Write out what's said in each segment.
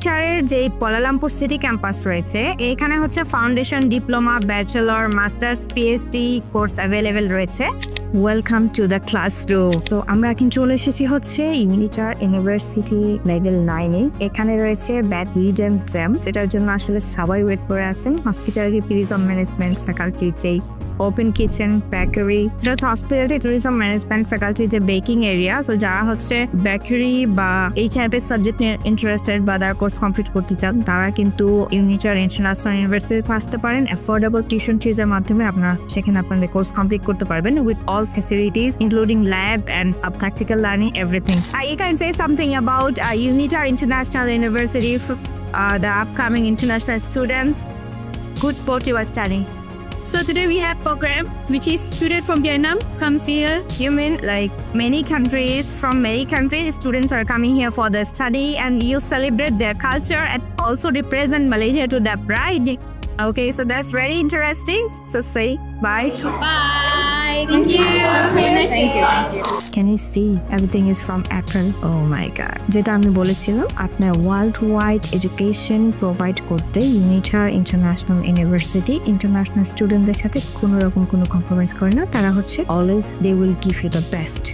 ইউনিটারের যে Kuala Lumpur city campus রয়েছে এখানে হচ্ছে foundation, diploma, bachelor, masters, PhD course available রয়েছে। Welcome to the classroom. তো আমরা এখন চলে এসেছি হচ্ছে ইউনিটার ইউনিভার্সিটি লেভেল 9-এ। এখানে রয়েছে ব্যাডমিন্টন জ্যাম, যেটার জন্য আসলে সবাই ওয়েট করে আছেন। হসপিটালিটি, ট্যুরিজম ম্যানেজমেন্ট ফ্যাকাল্টির যেই ওপেন কিচেন, বেকারি, এটা হচ্ছে হসপিটালিটি ট্যুরিজম ম্যানেজমেন্ট ফ্যাকাল্টির যে বেকিং এরিয়া। সো যারা হচ্ছে বেকারি বা এই টাইপের সাবজেক্ট নিয়ে ইন্টারেস্টেড বা তার কোর্স কমপ্লিট করতে চান তারা কিন্তু ইউনিটার ইন্টারন্যাশনাল ইউনিভার্সিটিতে আসতে পারেন। অ্যাফোর্ডেবল টিউশন ফিজের মাধ্যমে আপনারা সেখানে আপনাদের কোর্স কমপ্লিট করতে পারবেন with all facilities including lab and practical learning everything. You can say something about Unitar International University for the upcoming international students. Good sport you are studying. So today we have program which is student from Vietnam comes here. You mean like from many countries students are coming here for the study and you celebrate their culture and also represent Malaysia to the pride. Okay, so that's very interesting. So say bye. Bye. Thank you. Thank you. Can you see everything is from April? Oh my god. যেটা আমি বলেছিলাম আপনার world wide education provide করতে ইউনিটার international university international স্টুডেন্টদের সাথে কোনো রকম কোনো কম্প্রোমাইজ করে না। তারা হচ্ছে always they will give you the best.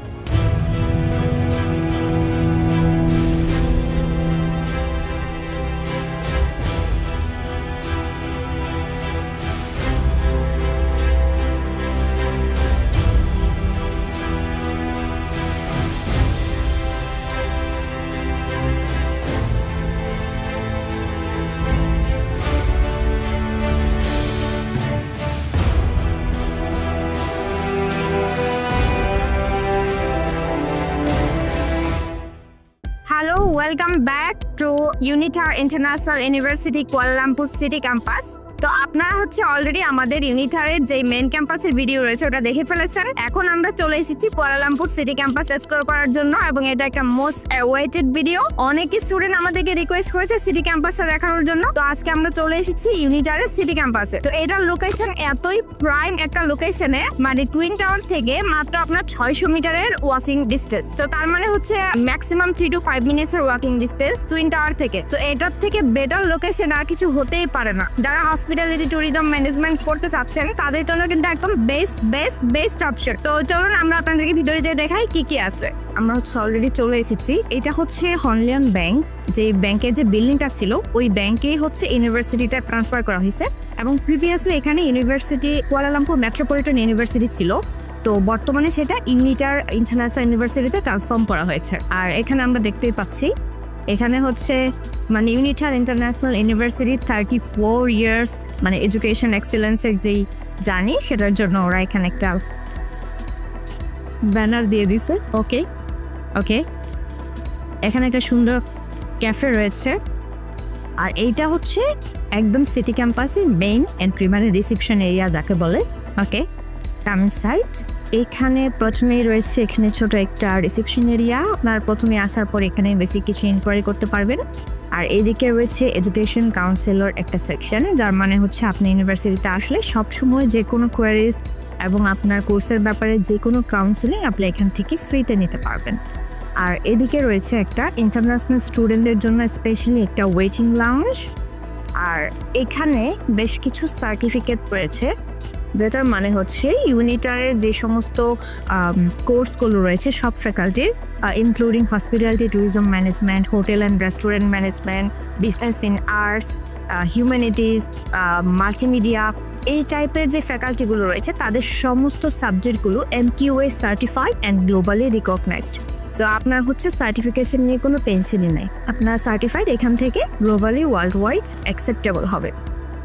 Hello, welcome back to Unitar International University Kuala Lumpur City Campus. তো আপনারা হচ্ছে অলরেডি আমাদের ইউনিটারের যে মেইন ক্যাম্পাসের ভিডিও রয়েছে ওটা দেখে ফেলেছেন। এখন আমরা চলে এসেছি কুয়ালালামপুর সিটি ক্যাম্পাস এক্সপ্লোর করার জন্য এবং এটা একটা মোস্ট অ্যাওয়েটেড ভিডিও। অনেক স্টুডেন্ট আমাদেরকে রিকোয়েস্ট করেছে সিটি ক্যাম্পাসে দেখানোর জন্য। তো আজকে আমরা চলে এসেছি ইউনিটারের সিটি ক্যাম্পাসে। তো এটার লোকেশন এতই প্রাইম একটা লোকেশনে, মানে টুইন টাওয়ার থেকে মাত্র আপনার 600 মিটারের ওয়াকিং ডিস্টেন্স। তো তার মানে হচ্ছে ম্যাক্সিমাম 3 to 5 মিনিটসের ওয়াকিং ডিস্টেন্স টুইন টাওয়ার থেকে। তো এটার থেকে বেটার লোকেশন আর কিছু হতেই পারে না। যারা হসপিটালিটি ট্যুরিজম ম্যানেজমেন্ট করতে চাচ্ছেন তাদের জন্য কিন্তু একদম বেস্ট অপশন। তো চলুন আমরা আপনাদেরকে ভিডিওতে দেখাই কি কি আছে। আমরা হচ্ছে অলরেডি চলে এসেছি। এটা হচ্ছে হনলিয়ান ব্যাংক, যে ব্যাংকের যে বিল্ডিংটা ছিল ওই ব্যাংকেই হচ্ছে ইউনিভার্সিটিটা ট্রান্সফার করা হয়েছে এবং প্রিভিয়াসলি এখানে ইউনিভার্সিটি কুয়ালালামপুর মেট্রোপলিটন ইউনিভার্সিটি ছিল। তো বর্তমানে সেটা ইউনিটার ইন্টারন্যাশনাল ইউনিভার্সিটিতে ট্রান্সফর্ম করা হয়েছে। আর এখানে আমরা দেখতেই পাচ্ছি এখানে হচ্ছে মানে ইউনিটার ইন্টারন্যাশনাল ইউনিভার্সিটি 34 ইয়ার্স মানে এডুকেশন এক্সেলেন্সের যেই জানি সেটার জন্য ওরা এখানে একটা ব্যানার দিয়ে দিছে। ওকে এখানে একটা সুন্দর ক্যাফে রয়েছে। আর এইটা হচ্ছে একদম সিটি ক্যাম্পাসের মেইন এন্ট্রি, মানে রিসেপশন এরিয়া যাকে বলে। ওকে, কামিং সাইড এখানে প্রথমেই রয়েছে এখানে ছোট একটা রিসেপশন এরিয়া। আপনার প্রথমে আসার পর এখানে বেশি কিছু ইনকোয়ারি করতে পারবেন। আর এদিকে রয়েছে এডুকেশন কাউন্সিলর একটা সেকশন, যার মানে হচ্ছে আপনি ইউনিভার্সিটিতে আসলে সবসময় যে কোনো কোয়ারিজ এবং আপনার কোর্সের ব্যাপারে যে কোনো কাউন্সিলিং আপনি এখান থেকে ফ্রিতে নিতে পারবেন। আর এদিকে রয়েছে একটা ইন্টারন্যাশনাল স্টুডেন্টদের জন্য স্পেশালি একটা ওয়েটিং লাউঞ্জ। আর এখানে বেশ কিছু সার্টিফিকেট রয়েছে, যেটার মানে হচ্ছে ইউনিটারের যে সমস্ত কোর্সগুলো রয়েছে সব ফ্যাকাল্টির including hospitality, tourism management, hotel and restaurant management, business in arts, humanities, multimedia, এই টাইপের যে ফ্যাকাল্টিগুলো রয়েছে তাদের সমস্ত সাবজেক্টগুলো MQA certified and globally recognised. So আপনার হচ্ছে সার্টিফিকেশন নিয়ে কোনো টেনশনই নেই, আপনার সার্টিফাইড এখান থেকে গ্লোবালি ওয়ার্ল্ড ওয়াইড অ্যাকসেপ্টেবল হবে।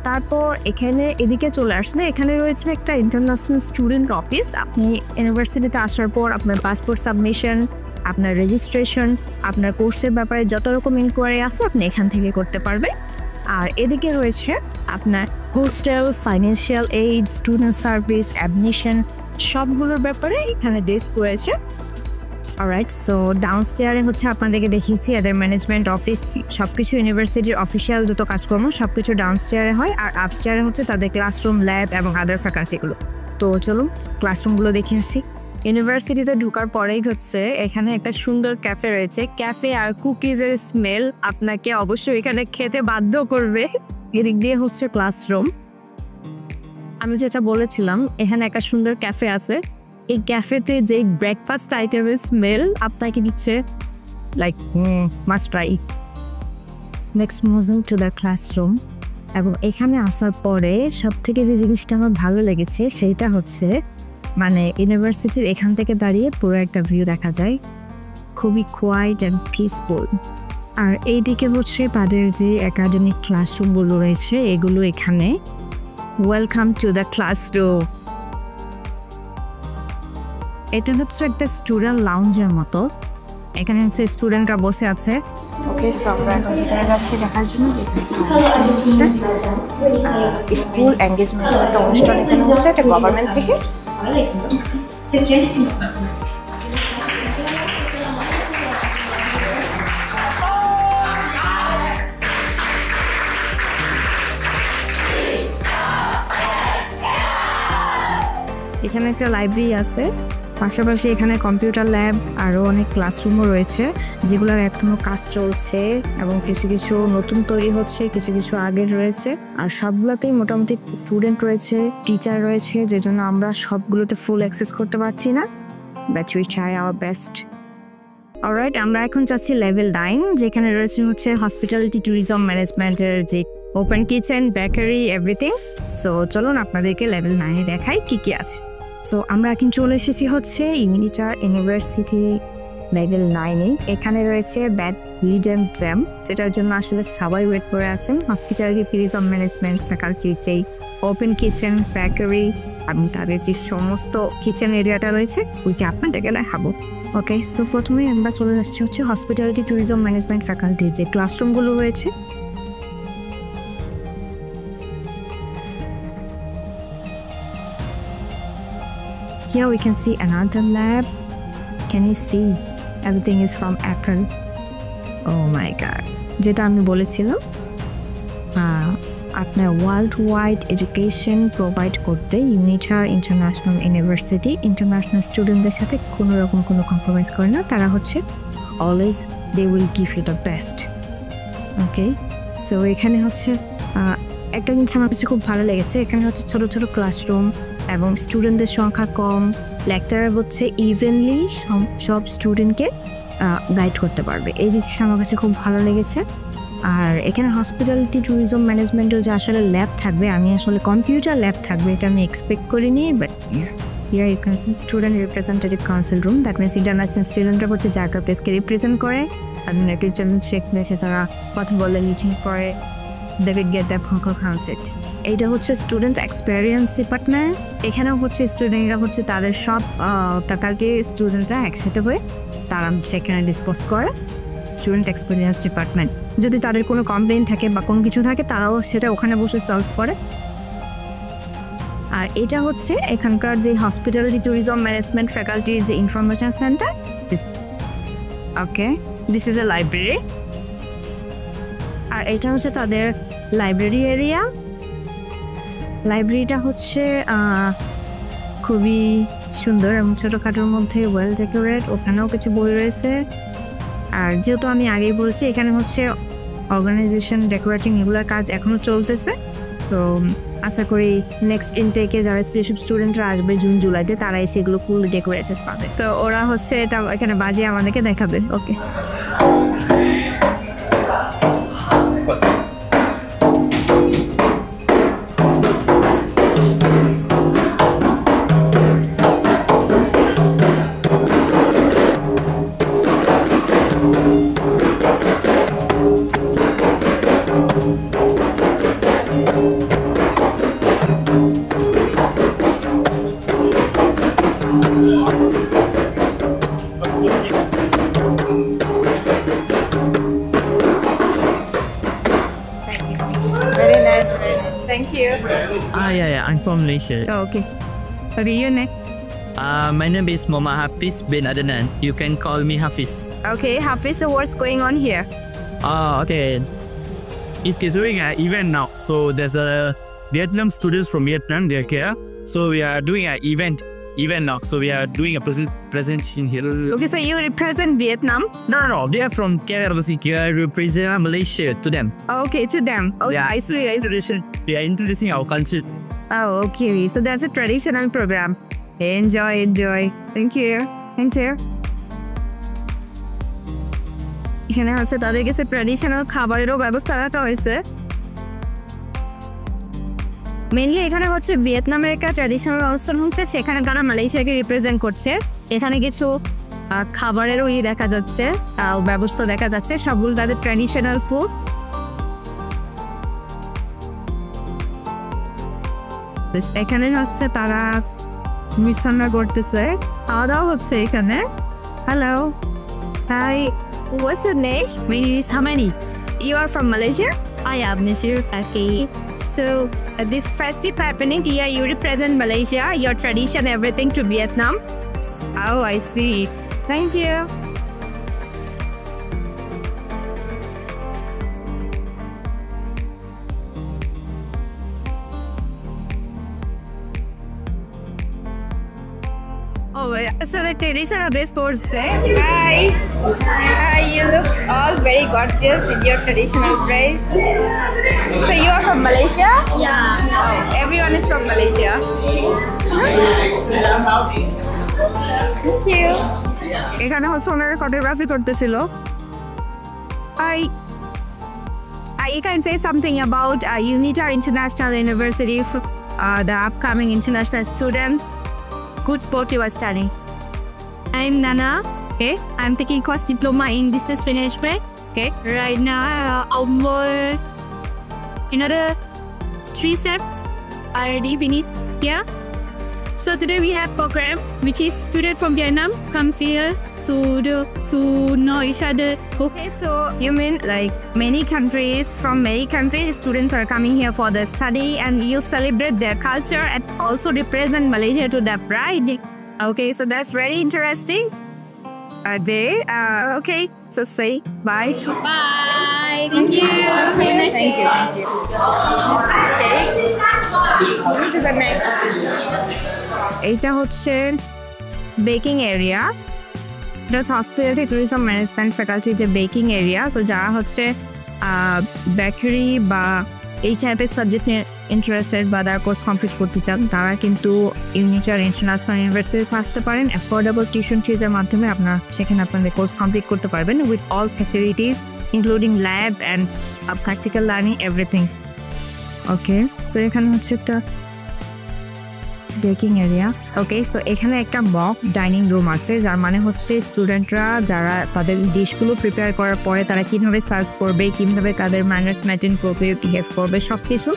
তারপর এখানে এদিকে চলে আসলে এখানে রয়েছে একটা ইন্টারন্যাশনাল স্টুডেন্ট অফিস। আপনি ইউনিভার্সিটিতে আসার পর আপনার পাসপোর্ট সাবমিশন, আপনার রেজিস্ট্রেশন, আপনার কোর্সের ব্যাপারে যত রকম ইনকোয়ারি আছে আপনি এখান থেকে করতে পারবেন। আর এদিকে রয়েছে আপনার hostel, financial aid, student service, admission সবগুলোর ব্যাপারে এখানে ডেস্ক রয়েছে। অলরাইট, সো ডাউনস্টেয়ারে হচ্ছে আপনাদেরকে দেখিয়েছি এদের ম্যানেজমেন্ট অফিস, সবকিছু ইউনিভার্সিটির অফিসিয়াল যত কাজকর্ম সবকিছু ডাউনস্টেয়ারে হয়। আর আপস্টেয়ারে হচ্ছে তাদের ক্লাসরুম, ল্যাব এবং আদার ফ্যাকাল্টিগুলো। তো চলুন ক্লাসরুমগুলো দেখে আসি। ইউনিভার্সিটিতে ঢোকার পরেই হচ্ছে এখানে একটা সুন্দর ক্যাফে রয়েছে। ক্যাফে আর কুকিজের স্মেল আপনাকে অবশ্যই এখানে খেতে বাধ্য করবে। এদিক দিয়ে হচ্ছে ক্লাসরুম। আমি যেটা বলেছিলাম এখানে একটা সুন্দর ক্যাফে আছে। এই ক্যাফেতে যে ব্রেকফাস্ট আইটেমের স্মেল আপনাকে দিচ্ছে like must try. Next moving to the classroom. এবং এখানে আসার পরে সব থেকে যে জিনিসটা আমার ভালো লেগেছে সেইটা হচ্ছে মানে ইউনিভার্সিটির এখান থেকে দাঁড়িয়ে পুরো একটা ভিউ দেখা যায়, খুবই কোয়াইট অ্যান্ড পিসফুল। আর এইদিকে হচ্ছে তাদের যে একাডেমিক ক্লাসরুমগুলো রয়েছে এগুলো এখানে। Welcome to the classroom. এটা হচ্ছে একটা স্টুডেন্ট লাউঞ্জের মতো। এখানে হচ্ছে স্টুডেন্টরা বসে আছে। ওকে, সো আমরা এখন ভিতরে যাচ্ছি দেখার জন্য স্কুল এঙ্গেজমেন্টের একটা অনুষ্ঠান এখানে হচ্ছে, একটা গভর্নমেন্ট থেকে। এখানে একটা লাইব্রেরি আছে, পাশাপাশি এখানে কম্পিউটার ল্যাব আরও অনেক ক্লাসরুমও রয়েছে যেগুলোর এখনও কাজ চলছে এবং কিছু কিছু নতুন তৈরি হচ্ছে, কিছু কিছু আগের রয়েছে। আর সবগুলোতেই মোটামুটি স্টুডেন্ট রয়েছে, টিচার রয়েছে, যে জন্য আমরা সবগুলোতে ফুল অ্যাক্সেস করতে পারছি না, but we try our best. Alright, আমরা এখন যাচ্ছি লেভেল 9, যেখানে রয়েছে হচ্ছে হসপিটালিটি ট্যুরিজম ম্যানেজমেন্টের যে open kitchen, bakery, everything. So চলুন আপনাদেরকে লেভেল 9-এ দেখাই কী কী আছে। সো আমরা এখন চলে এসেছি হচ্ছে ইউনিটার ইউনিভার্সিটি লেভেল 9-এ। এখানে রয়েছে ব্যাড লিডেম জ্যাম, যেটার জন্য আসলে সবাই ওয়েট করে আছেন। হসপিটালিটি ট্যুরিজম ম্যানেজমেন্ট ফ্যাকাল্টির যেই ওপেন কিচেন, বেকারি এবং তাদের যে সমস্ত কিচেন এরিয়াটা রয়েছে ওইটা আপনাদেরকে দেখাবো। ওকে, সো প্রথমেই আমরা চলে যাচ্ছি হচ্ছে হসপিটালিটি ট্যুরিজম ম্যানেজমেন্ট ফ্যাকাল্টির যে ক্লাসরুমগুলো রয়েছে। Here we can see another lab. Can you see? Everything is from Apple. Oh my god. যেটা আমি বলেছিলাম আপনার ওয়ার্ল্ড ওয়াইড এডুকেশন প্রোভাইড করতে ইউনিটার ইন্টারন্যাশনাল ইউনিভার্সিটি ইন্টারন্যাশনাল স্টুডেন্টদের সাথে কোনো রকম কোনো কম্প্রোমাইজ করে না। তারা হচ্ছে always they will give you the best. Okay, so এখানে হচ্ছে একটা জিনিস আমার কাছে খুব ভালো লেগেছে, এখানে হচ্ছে ছোটো ছোটো ক্লাসরুম এবং স্টুডেন্টদের সংখ্যা কম। লেকচারার হচ্ছে ইভেনলি সব স্টুডেন্টকে গাইড করতে পারবে, এই জিনিসটা আমার কাছে খুব ভালো লেগেছে। আর এখানে হসপিটালিটি ট্যুরিজম ম্যানেজমেন্টের যে আসলে ল্যাব থাকবে, আমি আসলে কম্পিউটার ল্যাব থাকবে এটা আমি এক্সপেক্ট করিনি, but here you can see student representative council room. That means international স্টুডেন্টরা হচ্ছে জায়গা প্লেসকে রিপ্রেজেন্ট করে, সেখানে তারা কথা বলে মিটিং করে, they will get their vocal concert. এইটা হচ্ছে স্টুডেন্ট এক্সপেরিয়েন্স ডিপার্টমেন্ট। এখানেও হচ্ছে স্টুডেন্টরা হচ্ছে তাদের সব ফ্যাকাল্টির স্টুডেন্টরা একসাথে হয়ে তারা সেখানে ডিসকাস করে। স্টুডেন্ট এক্সপেরিয়েন্স ডিপার্টমেন্ট, যদি তাদের কোনো কমপ্লেইন থাকে বা কোনো কিছু থাকে তারাও সেটা ওখানে বসে সলভ করে। আর এটা হচ্ছে এখানকার যে হসপিটালিটি ট্যুরিজম ম্যানেজমেন্ট ফ্যাকাল্টির যে information centre. Okay, this is a library. আর এটা হচ্ছে তাদের লাইব্রেরি এরিয়া। লাইব্রেরিটা হচ্ছে খুবই সুন্দর এবং ছোটোখাটোর মধ্যে ওয়েল ডেকোরেট। ওখানেও কিছু বই রয়েছে। আর যেহেতু আমি আগেই বলছি এখানে হচ্ছে অর্গানাইজেশন, ডেকোরেটিং এগুলোর কাজ এখনও চলতেছে। তো আশা করি নেক্সট ইনটেকে যারা যেসব স্টুডেন্টরা আসবে জুন জুলাইতে তারা এসে এগুলো ফুল ডেকোরেটেড পাবে। তো ওরা হচ্ছে এটা এখানে বাজিয়ে আমাদেরকে দেখাবে। ওকে, Yeah, I'm from Malaysia. Oh, okay. Okay, your name? My name is Muhammad Hafiz bin Adnan. You can call me Hafiz. Okay, Hafiz, so what's going on here? Okay. It is doing an event now. So there's a Vietnam students from Vietnam, they're here. So we are doing an event event now. So we are doing a presentation here. Okay, so you represent Vietnam? No. They are from Kuala Lumpur. I represent Malaysia to them. Okay, to them. Oh, Yeah, I see. they are introducing our culture. Oh, okay. So that's a traditional program. Enjoy. Thank you. এখানে হচ্ছে তাদের কাছে traditional খাবারেরও ব্যবস্থা রাখা হয়েছে। Mainly এখানে হচ্ছে ভিয়েতনামের একটা ট্র্যাডিশনাল অনুষ্ঠান হচ্ছে, সেখানে তারা মালয়েশিয়াকে রিপ্রেজেন্ট করছে। এখানে কিছু খাবারেরও দেখা যাচ্ছে, ব্যবস্থা দেখা যাচ্ছে, সবগুলো তাদের ট্র্যাডিশনাল ফুড। এখানে হচ্ছে তারা মিষ্টান্ন করতেছে, খাওয়া দাওয়া হচ্ছে এখানে। Hello, hi, what's your name? My name is Hamani. You are from Malaysia? I am Nisir. Okay. So this festive happening here, you represent Malaysia, your tradition, everything to Vietnam. Oh, I see. Thank you. Oh, so the tradition of this course. Hi, you look all very gorgeous in your traditional dress. So you are from Malaysia? Yeah. Oh, everyone is from Malaysia. Thank you. এখানে হচ্ছে ওনারা photography করতেছিল। I can say something about Unitar International University, the upcoming international students. Good sport you are studying. I'm Nana. Okay. I'm taking course diploma in business management. Okay. Right now, I'm another 3 steps already finished. Yeah. So today we have program which is student from Vietnam comes here to know each other. Okay, so you mean like from many countries students are coming here for the study and you celebrate their culture and also represent Malaysia to them, right? Okay, so that's very interesting. Okay, so say bye. Bye. Thank you. Okay, thank you. Okay. Moving to the next. এটা হচ্ছে baking area, এটা হচ্ছে hospitality tourism management ফ্যাকাল্টির যে baking area. So যারা হচ্ছে bakery বা এই টাইপের সাবজেক্ট নিয়ে ইন্টারেস্টেড বা যারা কোর্স কমপ্লিট করতে চান, তারা কিন্তু ইউনিটার ইন্টারন্যাশনাল ইউনিভার্সিটিতে আসতে পারেন। অ্যাফোর্ডেবল টিউশন ফিজের মাধ্যমে আপনারা সেখানে আপনাদের কোর্স কমপ্লিট করতে পারবেন with all facilities including lab and practical learning everything. Okay, so এখানে হচ্ছে একটা বেকিং এরিয়া। ওকে, সো এখানে একটা মক ডাইনিং রুম আছে, যার মানে হচ্ছে স্টুডেন্টরা যারা তাদের ডিশগুলো প্রিপেয়ার করার পরে তারা কীভাবে সার্ভ করবে, কীভাবে তাদের ম্যানার্স মেনটেন করবে, বিহেভ করবে, সব কিছু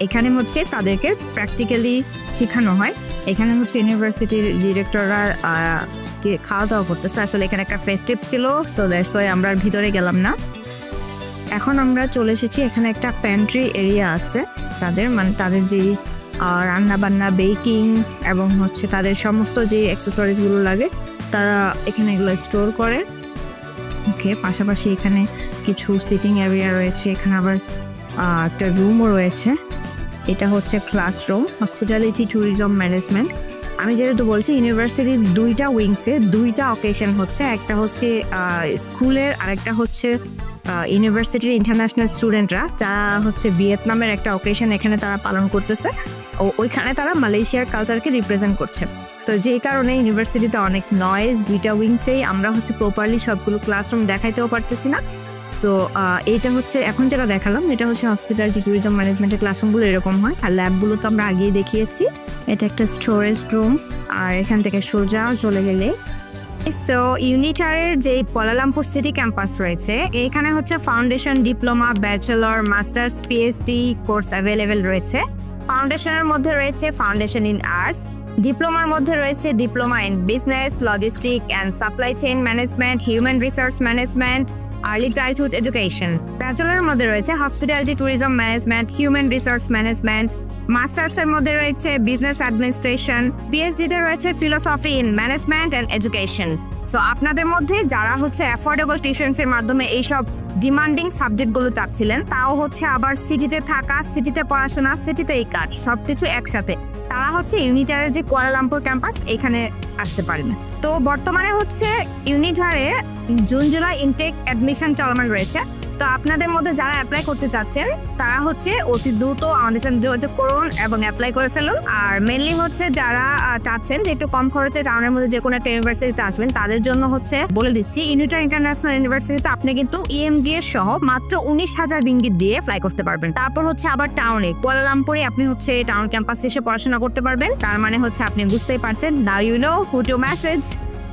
এখানে হচ্ছে তাদেরকে প্র্যাকটিক্যালি শেখানো হয়। এখানে হচ্ছে ইউনিভার্সিটির ডিরেক্টররা খাওয়া দাওয়া করতেছে। আসলে এখানে একটা ফেস্টিভ ছিল, সো দ্যাটস ওয়াই আমরা ভিতরে গেলাম না। এখন আমরা চলে এসেছি, এখানে একটা প্যান্ট্রি এরিয়া আছে তাদের, মানে তাদের যে রান্না বান্না, বেকিং এবং হচ্ছে তাদের সমস্ত যে অ্যাক্সেসরিজগুলো লাগে তারা এখানে এগুলো স্টোর করে। ওকে, পাশাপাশি এখানে কিছু সিটিং এরিয়া রয়েছে, এখানে আবার একটা রুমও রয়েছে। এটা হচ্ছে ক্লাসরুম, হসপিটালিটি ট্যুরিজম ম্যানেজমেন্ট। আমি যেহেতু বলছি ইউনিভার্সিটির 2টা উইংসে 2টা অকেশন হচ্ছে, একটা হচ্ছে স্কুলের, আরেকটা হচ্ছে ইউনিভার্সিটির ইন্টারন্যাশনাল স্টুডেন্টরা যারা হচ্ছে ভিয়েতনামের একটা অকেশন এখানে তারা পালন করতেছে। ওইখানে তারা মালয়েশিয়ার কালচারকে রিপ্রেজেন্ট করছে। তো যেই কারণে ইউনিভার্সিটিতে অনেক নয়েজ, 2টা উইংসেই আমরা হচ্ছে প্রপারলি সবগুলো ক্লাসরুম দেখাইতেও পারতেছি না। সো এইটা হচ্ছে এখন যেটা দেখালাম, এটা হচ্ছে হসপিটালিটি ট্যুরিজম ম্যানেজমেন্টের ক্লাসরুমগুলো এরকম হয়। আর ল্যাবগুলো তো আমরা আগেই দেখিয়েছি। এটা একটা স্টোরেজ রুম, আর এখান থেকে সোজা চলে গেলে সো ইউনিটারের যে কুয়ালালামপুর সিটি ক্যাম্পাস রয়েছে, এখানে হচ্ছে foundation, diploma, bachelor, masters, PhD course available রয়েছে। ফাউন্ডেশনের মধ্যে রয়েছে ফাউন্ডেশন ইন আর্টস, ডিপ্লোমার মধ্যে রয়েছে diploma in business, logistic and supply chain management, human resource management, early childhood education. ব্যাচেলরের মধ্যে রয়েছে hospitality tourism management, human resource management, মাস্টার্সের মধ্যে রয়েছে বিজনেস অ্যাডমিনিস্ট্রেশন, পিএইচডিতে রয়েছে philosophy in management and education. So আপনাদের মধ্যে যারা হচ্ছে অ্যাফোর্ডেবল টিউশনসের মাধ্যমে এইসব ডিমান্ডিং সাবজেক্টগুলো চাচ্ছিলেন, তাও হচ্ছে আবার সিটিতে থাকা, সিটিতে পড়াশোনা, সিটিতেই কাজ, সব কিছু একসাথে, তারা হচ্ছে ইউনিটারের যে কুয়ালালামপুর ক্যাম্পাস এখানে আসতে পারেন। তো বর্তমানে হচ্ছে ইউনিটারে জুন জুলাই ইনটেক অ্যাডমিশন চলমান রয়েছে। তো আপনাদের মধ্যে যারা অ্যাপ্লাই করতে চাচ্ছেন তারা হচ্ছে অতি দ্রুত আমাদের সাথে যোগাযোগ করুন এবং অ্যাপ্লাই করে ফেলুন। আর মেনলি হচ্ছে যারা চাচ্ছেন যে একটু কম খরচে টাউনের মধ্যে যে কোনো একটা ইউনিভার্সিটিতে আসবেন, তাদের জন্য হচ্ছে বলে দিচ্ছি, ইউনিটার ইন্টারন্যাশনাল ইউনিভার্সিটিতে আপনি কিন্তু ইএমডিএস সহ মাত্র 19,000 রিঙ্গিত দিয়ে ফ্লাই করতে পারবেন। তারপর হচ্ছে আবার টাউনে কুয়ালালামপুরে আপনি হচ্ছে টাউন ক্যাম্পাসে এসে পড়াশোনা করতে পারবেন। তার মানে হচ্ছে আপনি বুঝতেই পারছেন, now you know who to message.